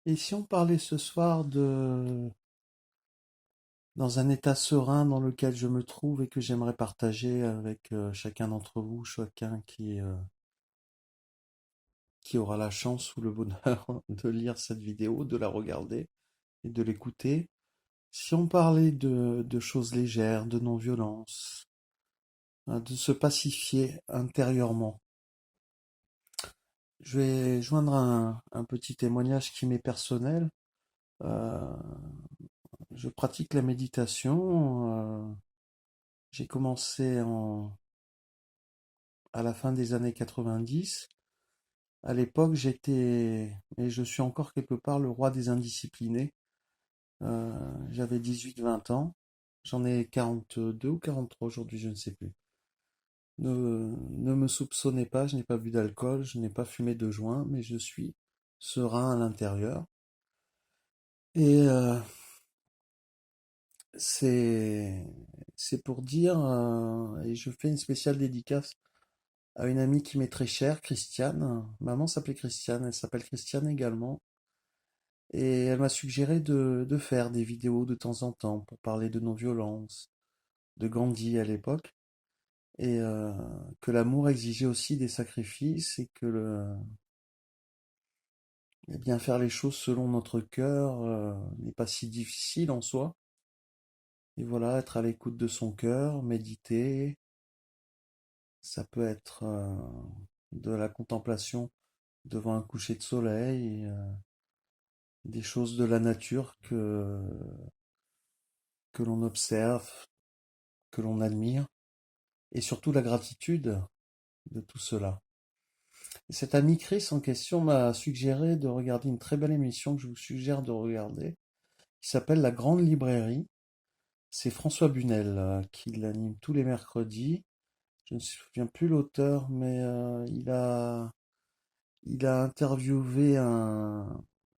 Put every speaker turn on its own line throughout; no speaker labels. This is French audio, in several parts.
Et si on parlait ce soir dans un état serein dans lequel je me trouve et que j'aimerais partager avec chacun d'entre vous, chacun qui aura la chance ou le bonheur de lire cette vidéo, de la regarder et de l'écouter. Si on parlait de choses légères, de non-violence, hein, de se pacifier intérieurement, je vais joindre un petit témoignage qui m'est personnel. Euh, je pratique la méditation. J'ai commencé à la fin des années 90. À l'époque, j'étais, et je suis encore quelque part le roi des indisciplinés. Euh, J'avais 18-20 ans. J'en ai 42 ou 43 aujourd'hui, je ne sais plus. Ne me soupçonnez pas, je n'ai pas bu d'alcool, je n'ai pas fumé de joint, mais je suis serein à l'intérieur. Et c'est c'est pour dire, et je fais une spéciale dédicace à une amie qui m'est très chère, Christiane. Maman s'appelait Christiane, elle s'appelle Christiane également. Et elle m'a suggéré de faire des vidéos de temps en temps pour parler de non-violence, de Gandhi à l'époque, et que l'amour exigeait aussi des sacrifices et que eh bien, faire les choses selon notre cœur n'est pas si difficile en soi. Et voilà, être à l'écoute de son cœur, méditer, ça peut être de la contemplation devant un coucher de soleil, des choses de la nature que l'on observe, que l'on admire, et surtout la gratitude de tout cela. Et cet ami Chris en question m'a suggéré de regarder une très belle émission que je vous suggère de regarder, qui s'appelle La Grande Librairie. C'est François Bunel qui l'anime tous les mercredis. Je ne me souviens plus l'auteur, mais il a interviewé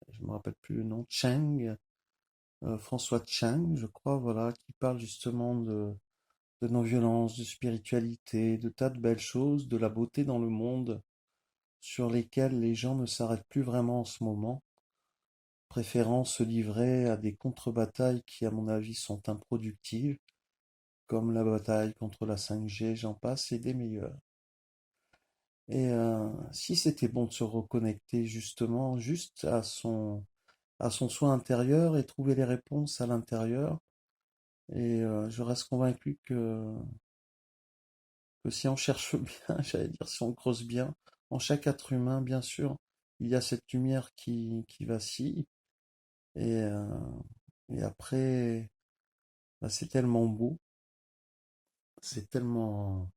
je me rappelle plus le nom, Cheng, François Cheng, je crois, voilà, qui parle justement de non-violence, de spiritualité, de tas de belles choses, de la beauté dans le monde, sur lesquelles les gens ne s'arrêtent plus vraiment en ce moment, préférant se livrer à des contre-batailles qui, à mon avis, sont improductives, comme la bataille contre la 5G, j'en passe, et des meilleures. Et si c'était bon de se reconnecter justement juste à son soi intérieur et trouver les réponses à l'intérieur, et je reste convaincu que si on cherche bien, j'allais dire si on creuse bien, en chaque être humain, bien sûr, il y a cette lumière qui vacille. Et, euh, et après, bah, c'est tellement beau, c'est tellement,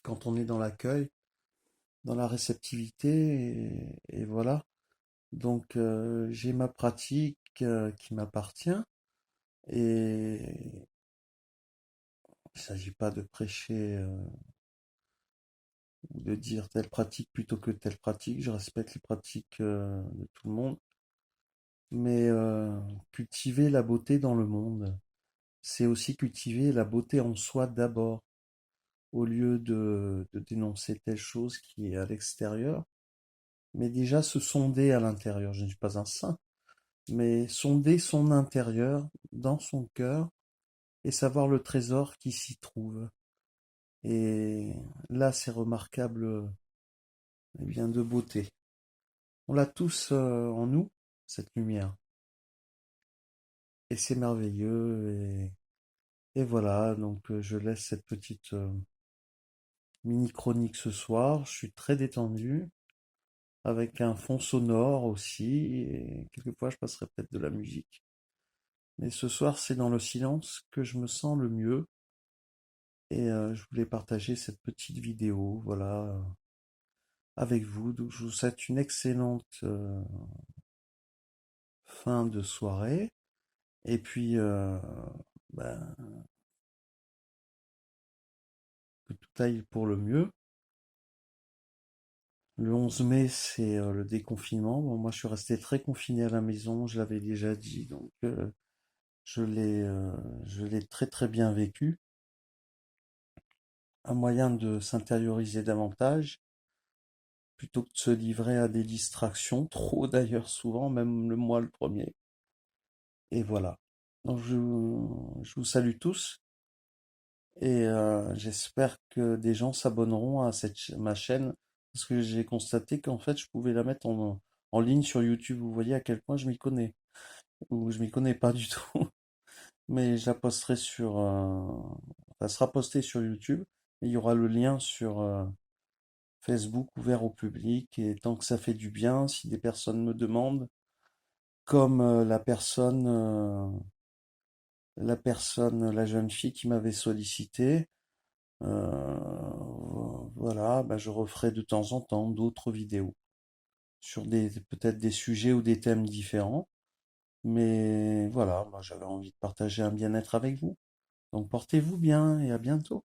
quand on est dans l'accueil, dans la réceptivité, et voilà. Donc, j'ai ma pratique qui m'appartient, et il ne s'agit pas de prêcher ou de dire telle pratique plutôt que telle pratique. Je respecte les pratiques de tout le monde, mais cultiver la beauté dans le monde, c'est aussi cultiver la beauté en soi d'abord, au lieu de dénoncer telle chose qui est à l'extérieur, mais déjà se sonder à l'intérieur. Je ne suis pas un saint, mais sonder son intérieur dans son cœur et savoir le trésor qui s'y trouve. Et là, c'est remarquable, eh bien, de beauté. On l'a tous en nous, cette lumière. Et c'est merveilleux. Et voilà, donc je laisse cette petite mini chronique ce soir. Je suis très détendu, avec un fond sonore aussi. Et quelquefois, je passerai peut-être de la musique. Mais ce soir, c'est dans le silence que je me sens le mieux. Et je voulais partager cette petite vidéo, voilà, avec vous. Donc, je vous souhaite une excellente fin de soirée. Et puis, ben, que tout aille pour le mieux. Le 11 mai, c'est le déconfinement. Bon, moi, je suis resté très confiné à la maison, je l'avais déjà dit, donc je l'ai euh, je l'ai très très bien vécu. Un moyen de s'intérioriser davantage, plutôt que de se livrer à des distractions, trop d'ailleurs souvent, même le moi le premier. Et voilà. Donc je vous salue tous et j'espère que des gens s'abonneront à ma chaîne parce que j'ai constaté qu'en fait je pouvais la mettre en ligne sur YouTube. Vous voyez à quel point je m'y connais ou je m'y connais pas du tout. Mais je la posterai sur, elle sera postée sur YouTube et il y aura le lien sur Facebook ouvert au public et tant que ça fait du bien, si des personnes me demandent, comme la jeune fille qui m'avait sollicité, voilà, bah, je referai de temps en temps d'autres vidéos sur peut-être des sujets ou des thèmes différents. Mais voilà, moi j'avais envie de partager un bien-être avec vous. Donc portez-vous bien et à bientôt.